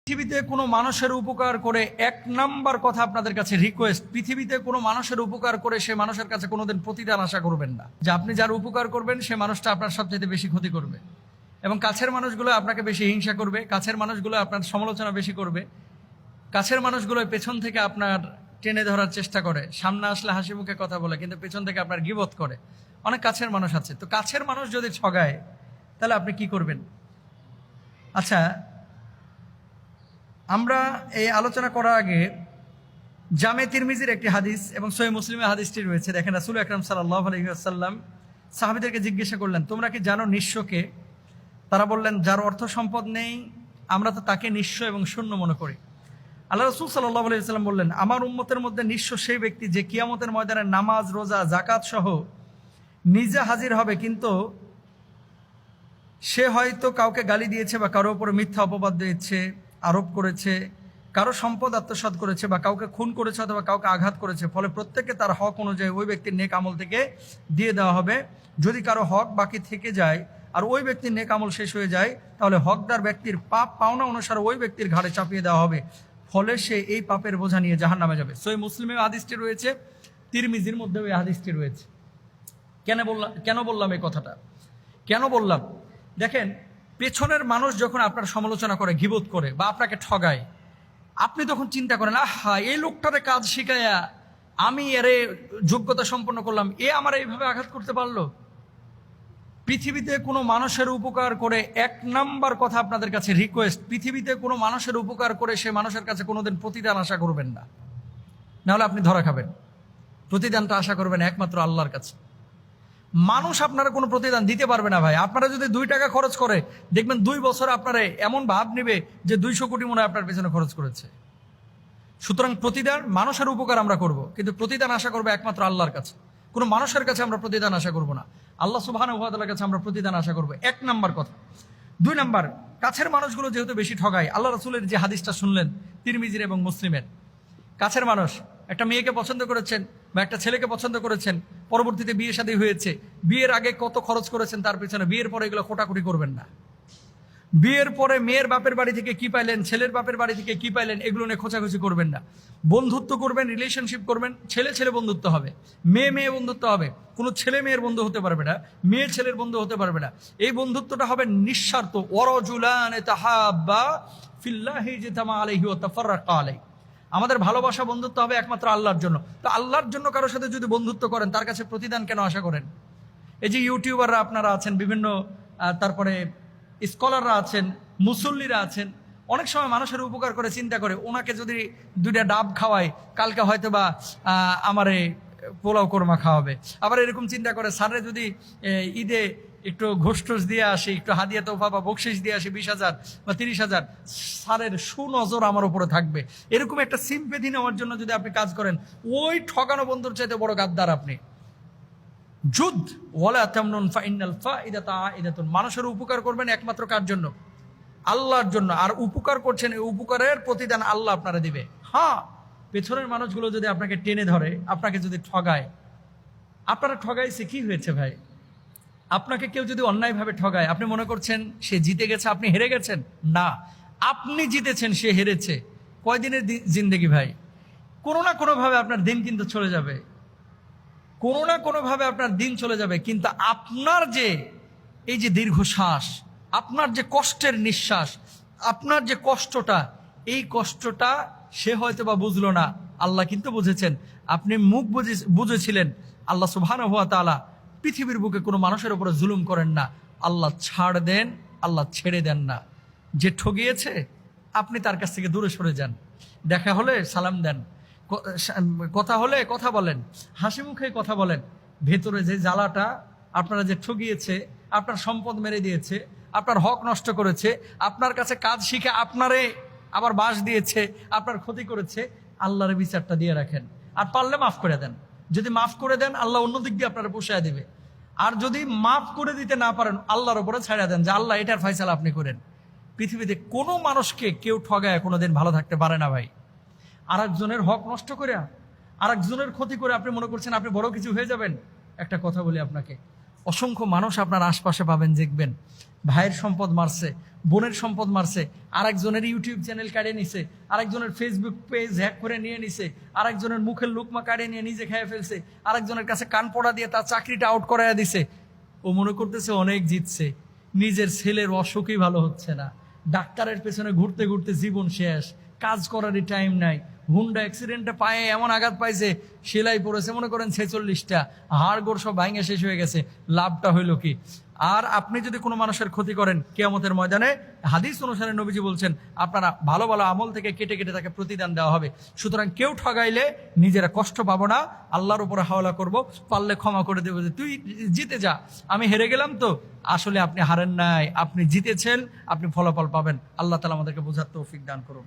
পৃথিবীতে কোনো মানুষের উপকার করে এক নাম্বার কথা আপনাদের কাছে রিকোয়েস্ট, পৃথিবীতে কোনো মানুষের উপকার করে সে মানুষের কাছে কোনোদিন প্রতিদান আশা করবেন না। যে আপনি যার উপকার করবেন সে মানুষটা আপনার সবচেয়ে বেশি ক্ষতি করবে, এবং কাছের মানুষগুলো আপনাকে বেশি হিংসা করবে, কাছের মানুষগুলো আপনার সমালোচনা বেশি করবে, কাছের মানুষগুলো পেছন থেকে আপনার টেনে ধরার চেষ্টা করে, সামনে আসলে হাসি মুখে কথা বলে কিন্তু পেছন থেকে আপনার গীবত করে। অনেক কাছের মানুষ আছে। তো কাছের মানুষ যদি ঠগায় তাহলে আপনি কি করবেন? আচ্ছা, আমরা এই আলোচনা করার আগে জামে তিরমিজির একটি হাদিস এবং সহিহ মুসলিমের হাদিসটি রয়েছে। দেখেন, রাসূল আকরাম সাল্লাল্লাহু আলাইহি ওয়াসাল্লাম সাহাবীদেরকে জিজ্ঞাসা করলেন, তোমরা কি জানো নিঃস্বকে? তারা বললেন, যার অর্থ সম্পদ নেই আমরা তো তাকে নিঃস্ব এবং শূন্য মনে করি। আল্লাহ রাসূল সাল্লাল্লাহু আলাইহি ওয়াসাল্লাম বললেন, আমার উম্মতের মধ্যে নিঃস্ব সেই ব্যক্তি যে কিয়ামতের ময়দানে নামাজ, রোজা, যাকাত সহ নিজে হাজির হবে, কিন্তু সে হয়তো কাউকে গালি দিয়েছে বা কারো উপরে মিথ্যা অপবাদ দিয়েছে, আরোপ করেছে, কারো সম্পদ আত্মসাৎ করেছে বা কাউকে খুন করেছে অথবা কাউকে আঘাত করেছে। ফলে প্রত্যেককে তার হক অনুযায়ী ওই ব্যক্তির নেক আমল থেকে দিয়ে দেওয়া হবে। যদি কারো হক বাকি থেকে যায় আর ওই ব্যক্তির নেক আমল শেষ হয়ে যায়, তাহলে হকদার ব্যক্তির পাপ পাওনা অনুসারে ওই ব্যক্তির ঘাড়ে চাপিয়ে দেওয়া হবে। ফলে সে এই পাপের বোঝা নিয়ে জাহান্নামে যাবে। সহিহ মুসলিমে হাদিসটি রয়েছে, তিরমিজির মধ্যেও এই হাদিসটি রয়েছে। কেন বললাম এই কথাটা? কেন বললাম? দেখেন, পেছনের মানুষ যখন আপনার সমালোচনা করে, গীবত করে বা আপনাকে ঠগায়, আপনি তখন চিন্তা করেন, আহা, এই লোকটারে কাজ শিখাইয়া আমি এরে যোগ্যতা সম্পন্ন করলাম, এ আমার এইভাবে আঘাত করতে পারলো। পৃথিবীতে কোনো মানুষের উপকার করে এক নাম্বার কথা আপনাদের কাছে রিকোয়েস্ট, পৃথিবীতে কোনো মানুষের উপকার করে সে মানুষের কাছে কোনোদিন প্রতিদান আশা করবেন না, নাহলে আপনি ধরা খাবেন। প্রতিদানটা আশা করবেন একমাত্র আল্লাহর কাছে। মানুষ আপনারা কোনো প্রতিদান দিতে পারবে না ভাই। আপনারা যদি 2 টাকা খরচ করে, দেখবেন 2 বছর আপনারা এমন ভাব নেবে যে 200 কোটি মনে হয় আপনার পেছনে খরচ করেছে। সুতরাং প্রতিদান, মানুষের উপকার আমরা করব, কিন্তু প্রতিদান আশা করবো একমাত্র আল্লাহর কাছে। কোনো মানুষের কাছে আমরা প্রতিদান আশা করব না, আল্লাহ সুবহানাহু ওয়া তাআলার কাছে আমরা প্রতিদান আশা করবো, 1 নাম্বার কথা। 2 নাম্বার, কাছের মানুষগুলো যেহেতু বেশি ঠগায়, আল্লাহ রাসূলের যে হাদিসটা শুনলেন তিরমিজির এবং মুসলিমের, কাছের মানুষ একটা মেয়েকে পছন্দ করেছেন বা একটা ছেলেকে পছন্দ করেছেন, পরবর্তীতে বিয়ে শাদী হয়েছে, বিয়ের আগে কত খরচ করেছেন তার পিছনে, বিয়ের পরে এগুলো খোটাখুটি করবেন না। বিয়ের পরে মেয়ের বাপের বাড়ি থেকে কি পাইলেন, ছেলের বাপের বাড়ি থেকে কি পাইলেন, এগুলো নিয়ে খোঁচাখুচি করবেন না। বন্ধুত্ব করবেন, রিলেশনশিপ করবেন, ছেলে ছেলে বন্ধুত্ব হবে, মেয়ে মেয়ে বন্ধুত্ব হবে। কোনো ছেলে মেয়ের বন্ধু হতে পারবে না, মেয়ে ছেলের বন্ধু হতে পারবে না। এই বন্ধুত্বটা হবে নিঃস্বার্থ। ওয়ারাজুলান তাহাব্বা ফিল্লাহি জিতামা আলাইহি ওয়া তাফাররাকা আলাইহি। আমাদের ভালোবাসা, বন্ধুত্ব হবে একমাত্র আল্লাহর জন্য। তো আল্লাহর জন্য কারোর সাথে যদি বন্ধুত্ব করেন, তার কাছে প্রতিদান কেন আশা করেন? এই যে ইউটিউবাররা আপনারা আছেন, বিভিন্ন তারপরে স্কলাররা আছেন, মুসল্লিরা আছেন, অনেক সময় মানুষের উপকার করে চিন্তা করে, ওনাকে যদি 2টা ডাব খাওয়াই, কালকে হয়তো বা আমারে পোলাও কোরমা খাওয়াবে। আবার এরকম চিন্তা করে, স্যারে যদি ঈদে একটু ঘোষ দিয়ে আসি, একটু হাদিয়া তোফা বা বকশিস দিয়ে আসি 20,000 বা 30,000, স্যারের সুনজর আমার উপরে থাকবে। এরকম একটা সিম্পেথি নেওয়ার জন্য যদি আপনি কাজ করেন, ওই ঠকানো বন্ধুর চাইতে বড় গাদ্দার আপনি। যুদ্ধ ওয়ালা তামনুন ফাইনাল ফাইদাতা আইদাতুন। মানুষের উপকার করবেন একমাত্র কার জন্য? আল্লাহর জন্য। আর উপকার করছেন, এই উপকারের প্রতিদান আল্লাহ আপনারা দিবে। হ্যাঁ, পেছনের মানুষগুলো যদি আপনাকে টেনে ধরে, আপনাকে যদি ঠগায়, আপনারা ঠগাইছে কি হয়েছে ভাই? আপনাকে কেউ যদি অন্যায়ভাবে ঠগায়, আপনি মনে করছেন সে জিতে গেছে, আপনি হেরে গেছেন? না, আপনি জিতেছেন, সে হেরেছে। কয়দিনের জিন্দেগি ভাই? কোনো না কোনোভাবে আপনার দিন কিন্তু চলে যাবে, কোনো না কোনোভাবে আপনার দিন চলে যাবে। কিন্তু আপনার যে এই যে দীর্ঘশ্বাস, আপনার যে কষ্টের নিঃশ্বাস, আপনার যে কষ্টটা, এই কষ্টটা সে হয়তো বা বুঝলো না, আল্লাহ কিন্তু বুঝেছেন। আপনি মুখ বুঝেছিলেন। আল্লাহ সুবহানাহু ওয়া তাআলা পৃথিবীর বুকে কোনো মানুষের উপরে জুলুম করেন না। আল্লাহ ছাড় দেন, আল্লাহ ছেড়ে দেন না। যে ঠগিয়েছে, আপনি তার কাছ থেকে দূরে সরে যান। দেখা হলে সালাম দেন, কথা হলে কথা বলেন, হাসি মুখে কথা বলেন। ভেতরে যে জ্বালাটা, আপনারা যে ঠগিয়েছে, আপনার সম্পদ মেরে দিয়েছে, আপনার হক নষ্ট করেছে, আপনার কাছে কাজ শিখে আপনারে আবার বাস দিয়েছে, আপনার ক্ষতি করেছে, আল্লাহর বিচারটা দিয়ে রাখেন। আর পারলে মাফ করে দেন। যদি মাফ করে দেন, আল্লাহ অন্য দিক দিয়ে আপনারা পোষায় দেবে। আর যদি মাফ করে দিতে না পারেন, আল্লাহর উপরে ছাড়া দেন যে আল্লাহ এটার ফয়সালা আপনি করেন। পৃথিবীতে কোনো মানুষকে কেউ ঠগায় কোনোদিন ভালো থাকতে পারে না ভাই। আরেকজনের হক নষ্ট করে, আরেকজনের ক্ষতি করে আপনি মনে করছেন আপনি বড় কিছু হয়ে যাবেন। একটা কথা বলি আপনাকে, অসংখ্য মানুষ আপনার আশপাশে পাবেন, দেখবেন ভাইয়ের সম্পদ মারছে, বোনের সম্পদ মারছে, আরেকজনের ইউটিউব চ্যানেল কাটিয়ে নিছে, আরেকজনের ফেসবুক পেজ হ্যাক করে নিয়ে নিছে, আরেকজনের মুখের লুকমা কাটিয়ে নিয়ে নিজে খেয়ে ফেলছে, আরেকজনের কাছে কান পড়া দিয়ে তার চাকরিটা আউট করাইয়া দিছে। ও মনে করতেছে অনেক জিতছে, নিজের ছেলের অসুখই ভালো হচ্ছে না, ডাক্তারের পেছনে ঘুরতে ঘুরতে জীবন শেষ, কাজ করারই টাইম নাই, হুন্ডা অ্যাক্সিডেন্টে পায়ে এমন আঘাত পাইছে, সেলাই পড়েছে মনে করেন 46টা, হাড় গোড় সব ভাঙে শেষ হয়ে গেছে, লাভটা হইল কি? আর আপনি যদি কোনো মানুষের ক্ষতি করেন কিয়ামতের ময়দানে হাদিস অনুসারে নবীজি বলছেন আপনারা ভালো ভালো আমল থেকে কেটে কেটে তাকে প্রতিদান দেওয়া হবে। সুতরাং কেউ ঠগাইলে নিজেরা কষ্ট পাবো না, আল্লাহর উপরে হাওলা করব, পারলে ক্ষমা করে দেবো যে তুই জিতে যা, আমি হেরে গেলাম। তো আসলে আপনি হারেন নাই, আপনি জিতেছেন, আপনি ফলাফল পাবেন। আল্লাহ তাআলা আমাদেরকে বোঝার তৌফিক দান করুন।